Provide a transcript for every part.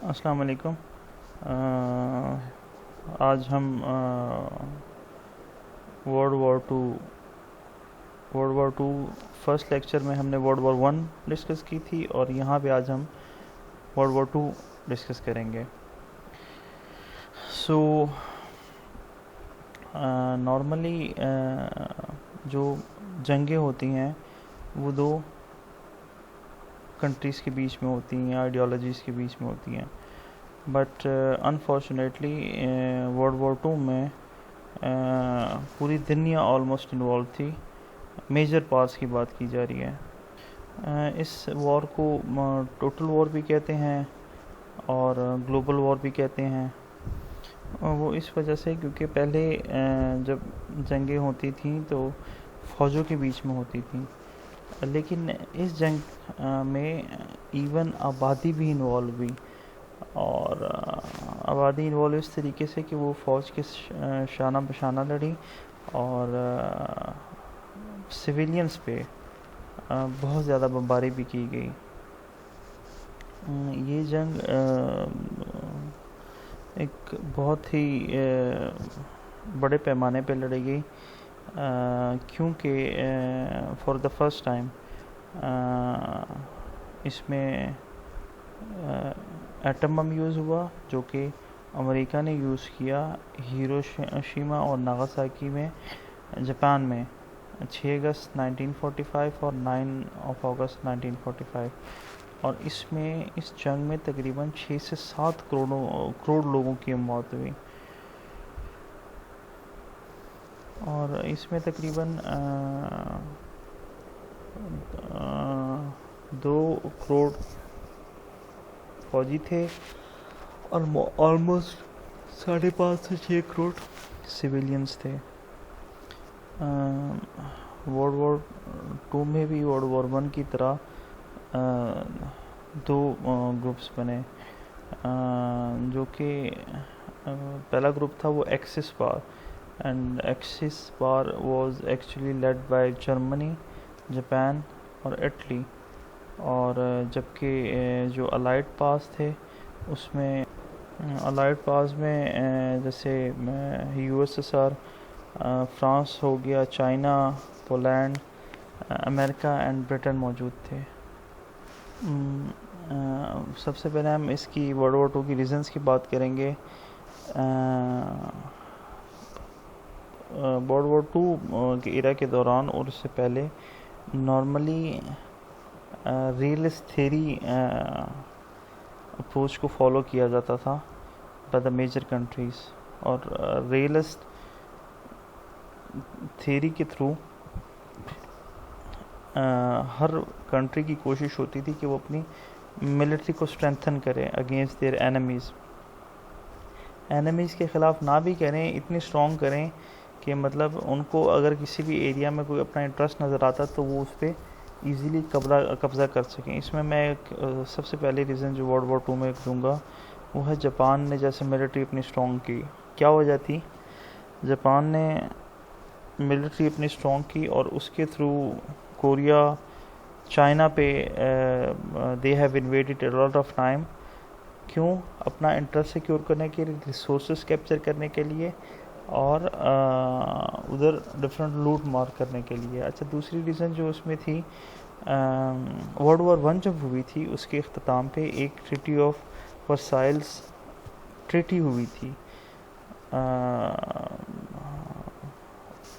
السلام علیکم۔ آج ہم world war two first lecture میں ہم نے ورلڈ وار 1 ڈسکس کی تھی، اور یہاں پہ آج ہم ورلڈ وار 2 ڈسکس کریں گے۔ سو نارملی جو جنگیں ہوتی ہیں وہ دو کنٹریز کے بیچ میں ہوتی ہیں، آئیڈیالوجیز کے بیچ میں ہوتی ہیں، بٹ انفارچونیٹلی ورلڈ وار 2 میں پوری دنیا آلموسٹ انوالو تھی۔ میجر پارٹس کی بات کی جا رہی ہے۔ اس وار کو ٹوٹل وار بھی کہتے ہیں اور گلوبل وار بھی کہتے ہیں۔ وہ اس وجہ سے کیونکہ پہلے جب جنگیں ہوتی تھیں تو فوجوں کے بیچ میں ہوتی تھیں، لیکن اس جنگ میں ایون آبادی بھی انوالو ہوئی، اور آبادی انوالو اس طریقے سے کہ وہ فوج کے شانہ بشانہ لڑی، اور سویلینز پہ بہت زیادہ بمباری بھی کی گئی۔ یہ جنگ ایک بہت ہی بڑے پیمانے پہ لڑی گئی، کیونکہ فار دا فرسٹ ٹائم اس میں ایٹم بم یوز ہوا، جو کہ امریکہ نے یوز کیا ہیروشیما اور ناگاساکی میں، جاپان میں 6 اگست 1945 اور 9 اگست 1945، اور اس جنگ میں تقریباً 6 سے 7 کروڑ لوگوں کی موت ہوئی، اور اس میں تقریباً 2 کروڑ فوجی تھے، اور آلموسٹ 5.5 سے 6 کروڑ سویلینز تھے۔ ورلڈ وار 2 میں بھی ورلڈ وار 1 کی طرح 2 گروپس بنے، جو کہ پہلا گروپ تھا وہ Axis war, and Axis war was actually led by Germany, Japan اور اٹلی، اور جبکہ جو الائڈ پاس تھے اس میں جیسے U S S R, France ہو گیا، چائنا، پولینڈ، امریکہ اینڈ برٹن موجود تھے۔ سب سے پہلے ہم اس کی ورلڈ وار 2 کی ریزنز کی بات کریں گے۔ ورلڈ وار 2 کے ایرا کے دوران اور اس سے پہلے نارملی ریئلسٹ تھیری اپروچ کو فالو کیا جاتا تھا بائی دا میجر کنٹریز، اور ریئلسٹ تھیری کے تھرو ہر کنٹری کی کوشش ہوتی تھی کہ وہ اپنی ملٹری کو اسٹرینتھن کرے اگینسٹ دیئر اینیمیز کے خلاف نہ بھی کریں، اتنی اسٹرانگ کریں کہ مطلب ان کو اگر کسی بھی ایریا میں کوئی اپنا انٹرسٹ نظر آتا تو وہ اس پہ ایزیلی قبضہ کر سکیں۔ اس میں ایک سب سے پہلی ریزن جو ورلڈ وار 2 میں دوں گا وہ ہے جاپان نے جیسے ملٹری اپنی اسٹرانگ کی۔ کیا وجہ تھی؟ جاپان نے ملٹری اپنی اسٹرانگ کی، اور اس کے تھرو کوریا، چائنا پہ they have invaded a lot of time. کیوں؟ اپنا انٹرسٹ سیکیور کرنے کے لیے، ریسورسز کیپچر کرنے کے لیے، اور ادھر ڈفرینٹ لوٹ مار کرنے کے لیے۔ اچھا، دوسری ریزن جو اس میں تھی، ورلڈ وار 1 جب ہوئی تھی اس کے اختتام پہ ایک ٹریٹی آف ورسائلز ٹریٹی ہوئی تھی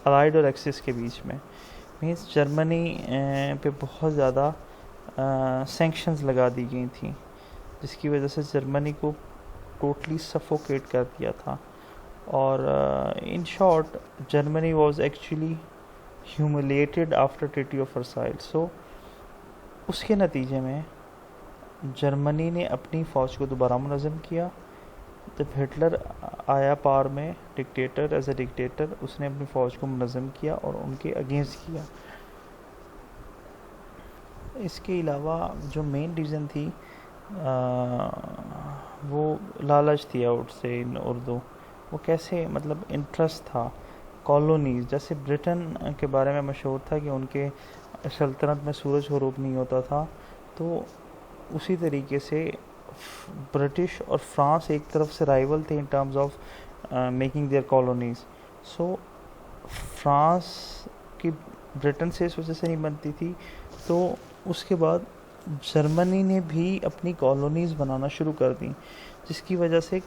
الائڈ اور ایکسس کے بیچ میں، مینس جرمنی پہ بہت زیادہ سینکشنز لگا دی گئی تھیں، جس کی وجہ سے جرمنی کو ٹوٹلی سفوکیٹ کر دیا تھا، اور in short Germany was actually humiliated after treaty of Versailles. So اس کے نتیجے میں جرمنی نے اپنی فوج کو دوبارہ منظم کیا۔ جب ہٹلر آیا پار میں ایز اے ڈکٹیٹر، اس نے اپنی فوج کو منظم کیا اور ان کے اگینسٹ کیا۔ اس کے علاوہ جو مین ریزن تھی وہ لالچ تھی، آؤٹ سے ان اردو، وہ کیسے مطلب انٹرسٹ تھا کالونیز، جیسے برٹن کے بارے میں مشہور تھا کہ ان کے سلطنت میں سورج غروب نہیں ہوتا تھا، تو اسی طریقے سے برٹش اور فرانس ایک طرف سے رائیول تھے in terms of making their colonies. So France کی برٹن سے اس وجہ سے نہیں بنتی تھی, تو اس کے بعد جرمنی نے بھی اپنی کالونیز بنانا شروع کر دیں, جس کی وجہ سے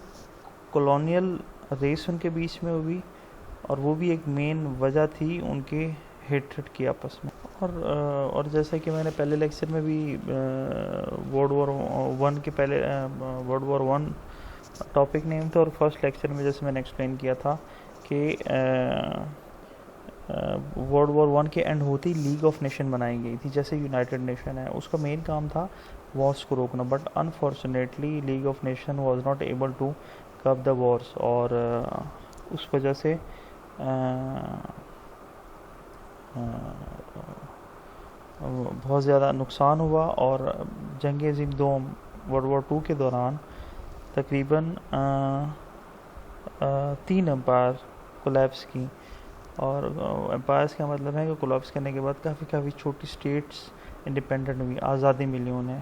کولونیل ریس ان کے بیچ میں ہوئی, اور وہ بھی ایک مین وجہ تھی ان کے ہیٹریڈ کی آپس میں. اور جیسا کہ میں نے پہلے لیکچر میں بھی ورلڈ وار ون کے پہلے ورلڈ وار ون ٹاپک نیم تھا, اور فرسٹ لیکچر میں جیسے میں نے ایکسپلین کیا تھا کہ ورلڈ وار ون کے اینڈ ہوتی لیگ آف نیشن بنائی گئی تھی, جیسے یونائٹڈ نیشن ہے, اس کا مین کام تھا وارس کو روکنا, but unfortunately league of nation was not able to curb the وارس, اور اس وجہ سے بہت زیادہ نقصان ہوا, اور جنگ عظیم دوم ورلڈ وار ٹو کے دوران تقریباً 3 امپائر کولیپس کی, اور امپائرس کا مطلب ہے کہ کولیپس کرنے کے بعد کافی چھوٹی اسٹیٹس انڈیپینڈنٹ ہوئی, آزادی ملی انہیں.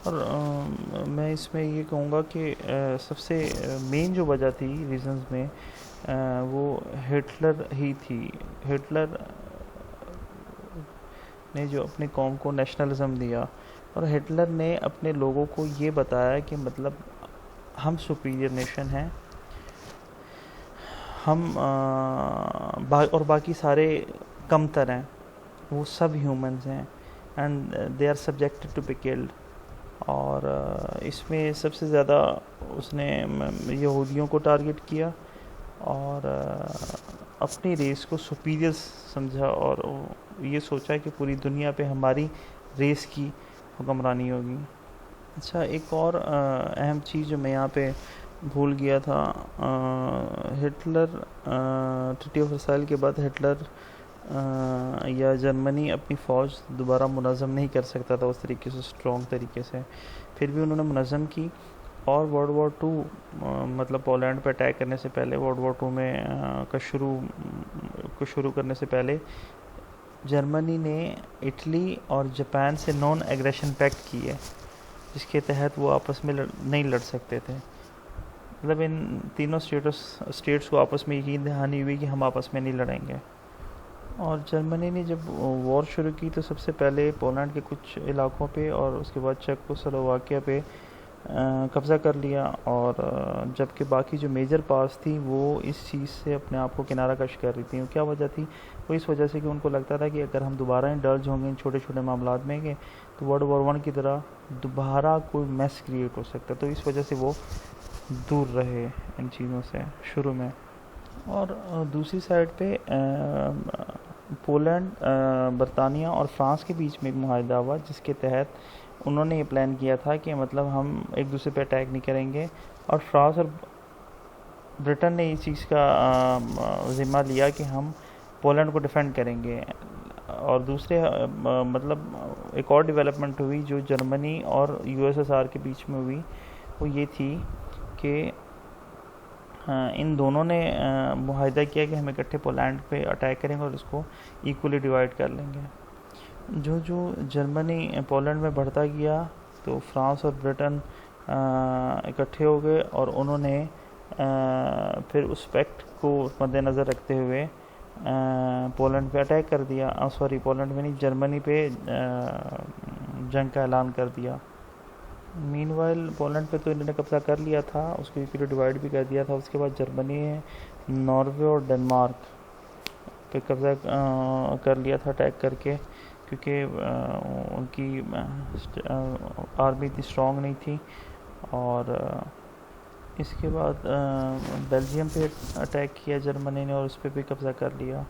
اور میں اس میں یہ کہوں گا کہ سب سے مین جو وجہ تھی ریزنز میں وہ ہٹلر ہی تھی. ہٹلر نے جو اپنی قوم کو نیشنلزم دیا, اور ہٹلر نے اپنے لوگوں کو یہ بتایا کہ مطلب ہم سپیریئر نیشن ہیں, ہم اور باقی سارے کم تر ہیں, وہ سب ہیومنز ہیں, and they are subjected to be killed. اور اس میں سب سے زیادہ اس نے یہودیوں کو ٹارگٹ کیا, اور اپنی ریس کو سپیریئر سمجھا, اور یہ سوچا کہ پوری دنیا پہ ہماری ریس کی حکمرانی ہوگی. اچھا, ایک اور اہم چیز جو میں یہاں پہ بھول گیا تھا, ہٹلر ٹریٹی آف ورسائل کے بعد ہٹلر یا جرمنی اپنی فوج دوبارہ منظم نہیں کر سکتا تھا اس طریقے سے, اسٹرانگ طریقے سے. پھر بھی انہوں نے منظم کی, اور ورلڈ وار ٹو مطلب پولینڈ پہ اٹیک کرنے سے پہلے, ورلڈ وار ٹو میں شروع کرنے سے پہلے جرمنی نے اٹلی اور جاپان سے نان ایگریشن پیکٹ کی ہے, جس کے تحت وہ آپس میں نہیں لڑ سکتے تھے. مطلب ان تینوں اسٹیٹس کو آپس میں یقین دہانی ہوئی کہ ہم آپس میں نہیں لڑیں گے. اور جرمنی نے جب وار شروع کی تو سب سے پہلے پولینڈ کے کچھ علاقوں پہ, اور اس کے بعد چیکو سلوواکیہ پہ قبضہ کر لیا, اور جبکہ باقی جو میجر پارٹس تھیں وہ اس چیز سے اپنے آپ کو کنارہ کش کر رہی تھیں. کیا وجہ تھی؟ وہ اس وجہ سے کہ ان کو لگتا تھا کہ اگر ہم دوبارہ انڈلج ہوں گے ان چھوٹے چھوٹے معاملات میں کہ تو ورلڈ وار ون کی طرح دوبارہ کوئی میس کریٹ ہو سکتا, تو اس وجہ سے وہ دور رہے ان چیزوں سے شروع میں. اور دوسری سائڈ پہ پولینڈ, برطانیہ اور فرانس کے بیچ میں ایک معاہدہ ہوا, جس کے تحت انہوں نے یہ پلان کیا تھا کہ مطلب ہم ایک دوسرے پہ اٹیک نہیں کریں گے, اور فرانس اور برٹن نے اس چیز کا ذمہ لیا کہ ہم پولینڈ کو ڈیفینڈ کریں گے. اور دوسرے مطلب ایک اور ڈیولپمنٹ ہوئی جو جرمنی اور یو ایس ایس آر کے بیچ میں ہوئی, وہ یہ تھی کہ ان دونوں نے معاہدہ کیا کہ ہم اکٹھے پولینڈ پہ اٹیک کریں گے اور اس کو ایکولی ڈیوائڈ کر لیں گے. جو جرمنی پولینڈ میں بڑھتا گیا تو فرانس اور برٹن اکٹھے ہو گئے, اور انہوں نے پھر اس پیکٹ کو مد نظر رکھتے ہوئے پولینڈ پہ اٹیک کر دیا, پولینڈ میں نہیں, جرمنی پہ جنگ کا اعلان کر دیا. مین وائل پولینڈ پہ تو انہوں نے قبضہ کر لیا تھا, اس کو ایکولی ڈیوائڈ بھی کر دیا تھا. اس کے بعد جرمنی نے ناروے اور ڈنمارک پہ قبضہ کر لیا تھا اٹیک کر کے, کیونکہ ان کی آرمی اتنی اسٹرانگ نہیں تھی. اور اس کے بعد بیلجیم پہ اٹیک کیا جرمنی نے, اور اس پہ بھی قبضہ کر لیا.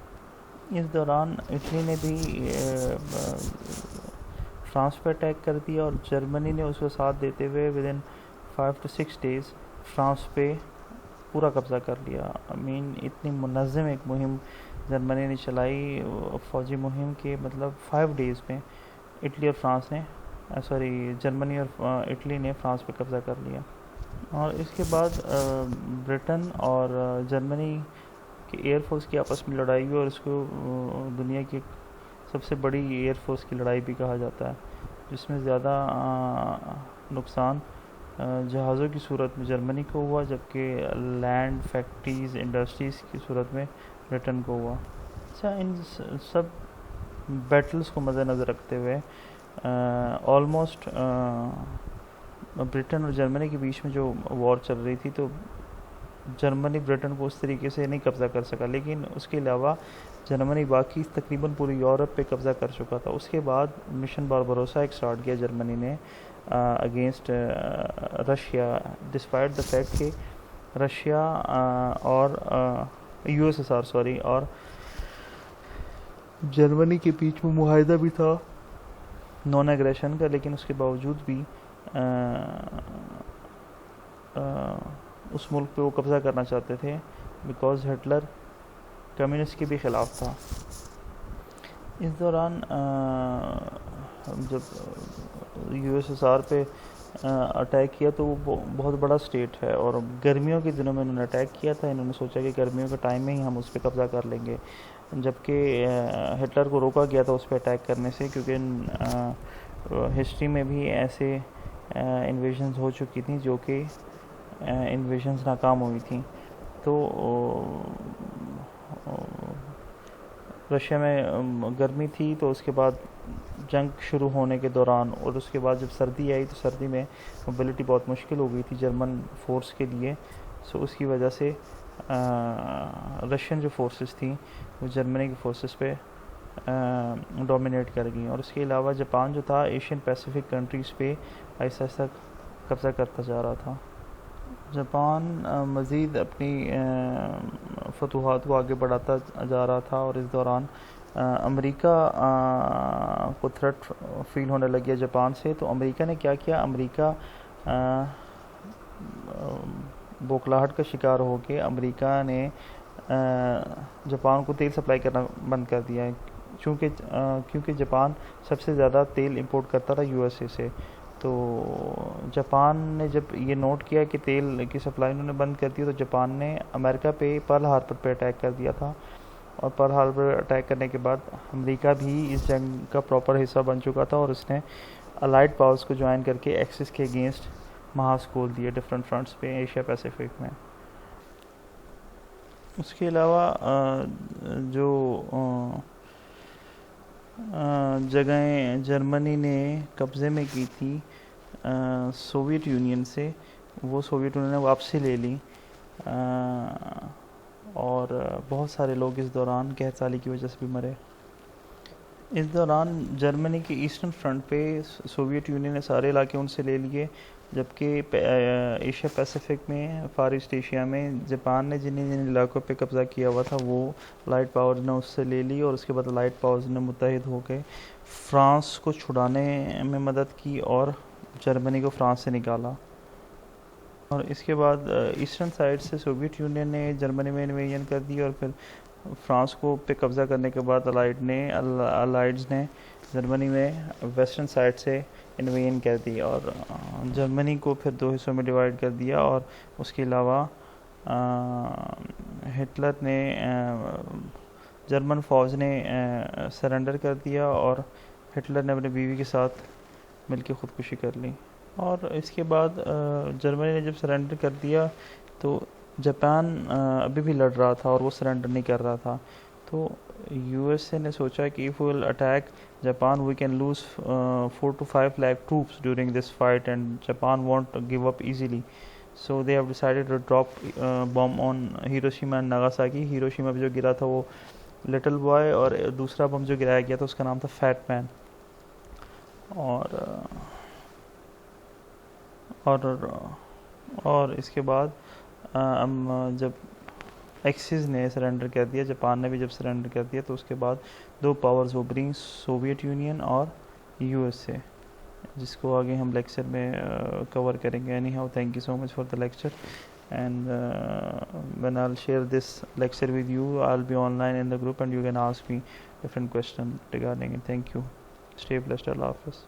اس دوران اٹلی نے بھی فرانس پہ اٹیک کر دیا, اور جرمنی نے اس کو ساتھ دیتے ہوئے ودن 5 to 6 days فرانس پہ پورا قبضہ کر لیا. اتنی منظم ایک مہم جرمنی نے چلائی, فوجی مہم کے مطلب 5 days میں جرمنی اور اٹلی نے فرانس پہ قبضہ کر لیا. اور اس کے بعد برٹن اور جرمنی کے ایئر فورس کی آپس میں لڑائی ہوئی, اور اس کو دنیا کی سب سے بڑی ایئر فورس کی لڑائی بھی کہا جاتا ہے، جس میں زیادہ نقصان جہازوں کی صورت میں جرمنی کو ہوا، جبکہ لینڈ فیکٹریز انڈسٹریز کی صورت میں برٹن کو ہوا۔ اچھا، ان سب بیٹلز کو مد نظر رکھتے ہوئے آلموسٹ برٹن اور جرمنی کے بیچ میں جو وار چل رہی تھی، تو جرمنی برٹن کو اس طریقے سے نہیں قبضہ کر سکا، لیکن اس کے علاوہ جرمنی باقی تقریباً پوری یورپ پہ قبضہ کر چکا تھا۔ اس کے بعد مشن باربروسا ایک سٹارٹ کیا جرمنی نے against Russia, despite the fact کہ رشیا اور USSR اور جرمنی کے بیچ میں معاہدہ بھی تھا نان ایگریشن کا، لیکن اس کے باوجود بھی اس ملک پہ وہ قبضہ کرنا چاہتے تھے، بیکاز ہٹلر کمیونسٹ کے بھی خلاف تھا۔ اس دوران جب USSR پہ اٹیک کیا تو وہ بہت بڑا اسٹیٹ ہے، اور گرمیوں کے دنوں میں انہوں نے اٹیک کیا تھا۔ انہوں نے سوچا کہ گرمیوں کے ٹائم میں ہی ہم اس پہ قبضہ کر لیں گے، جبکہ ہٹلر کو روکا گیا تھا اس پہ اٹیک کرنے سے، کیونکہ ہسٹری میں بھی ایسے انویژنز ہو چکی تھیں جو کہ انویژنز ناکام ہوئی تھیں۔ تو رشیا میں گرمی تھی، تو اس کے بعد جنگ شروع ہونے کے دوران اور اس کے بعد جب سردی آئی تو سردی میں موبلٹی بہت مشکل ہو گئی تھی جرمن فورس کے لیے، سو اس کی وجہ سے رشین جو فورسز تھیں وہ جرمنی کی فورسز پہ ڈومینیٹ کر گئیں، اور اس کے علاوہ جاپان جو تھا ایشین پیسیفک کنٹریز پہ آہستہ آہستہ قبضہ کرتا جا رہا تھا۔ جاپان مزید اپنی فتوحات کو آگے بڑھاتا جا رہا تھا، اور اس دوران امریکہ کو تھریٹ فیل ہونے لگ گیا جاپان سے۔ تو امریکہ نے کیا کیا، امریکہ بوکھلاہٹ کا شکار ہو کے امریکہ نے جاپان کو تیل سپلائی کرنا بند کر دیا ہے، کیونکہ جاپان سب سے زیادہ تیل امپورٹ کرتا تھا USA سے۔ تو جاپان نے جب یہ نوٹ کیا کہ تیل کی سپلائی انہوں نے بند کر دی، تو جاپان نے امریکہ پہ پرل ہاربر پہ اٹیک کر دیا تھا، اور پرل ہاربر اٹیک کرنے کے بعد امریکہ بھی اس جنگ کا پراپر حصہ بن چکا تھا، اور اس نے الائڈ پاورز کو جوائن کر کے ایکسس کے اگینسٹ محاذ کھول دیے ڈفرینٹ فرنٹس پہ ایشیا پیسیفک میں۔ اس کے علاوہ جو جگہیں جرمنی نے قبضے میں کی تھی سوویت یونین سے، وہ سوویت یونین نے واپسی لے لی، اور بہت سارے لوگ اس دوران قحط سالی کی وجہ سے بھی مرے۔ اس دوران جرمنی کے ایسٹرن فرنٹ پہ سوویت یونین نے سارے علاقے ان سے لے لیے، جبکہ ایشیا پیسیفک میں فار ایسٹ ایشیا میں جاپان نے جن علاقوں پہ قبضہ کیا ہوا تھا وہ لائٹ پاورز نے اس سے لے لی، اور اس کے بعد لائٹ پاورز نے متحد ہو کے فرانس کو چھڑانے میں مدد کی اور جرمنی کو فرانس سے نکالا۔ اور اس کے بعد ایسٹرن سائڈ سے سوویت یونین نے جرمنی میں انویژن کر دی، اور پھر فرانس کو پہ قبضہ کرنے کے بعد الائڈز نے جرمنی میں ویسٹرن سائڈ سے انویژن کر دی، اور جرمنی کو پھر دو حصوں میں ڈیوائڈ کر دیا، اور اس کے علاوہ ہٹلر نے جرمن فوج نے سرنڈر کر دیا، اور ہٹلر نے اپنی بیوی کے ساتھ مل کے خودکشی کر لی۔ اور اس کے بعد جرمنی نے جب سرنڈر کر دیا تو جاپان ابھی بھی لڑ رہا تھا اور وہ سرنڈر نہیں کر رہا تھا، تو USA نے سوچا کہ if we will attack Japan we can lose 4 to 5 lakh troops during this fight and Japan won't give up easily, so they have decided to drop bomb on Hiroshima and Nagasaki۔ Hiroshima پہ جو گرا تھا وہ little boy, اور دوسرا بم جو گرایا گیا تھا اس کا نام تھا فیٹ مین۔ اور اس کے بعد جب ایکسس نے سرنڈر کر دیا، جاپان نے بھی جب سرنڈر کر دیا، تو اس کے بعد دو پاورز ابھری، سوویت یونین اور USA، جس کو آگے ہم لیکچر میں کور کریں گے۔ Any how, thank you so much for the lecture, and when I'll share this lecture with you, I'll be online in the group and you can ask me different questions regarding it. Thank you. Stay blessed. Allah Hafiz.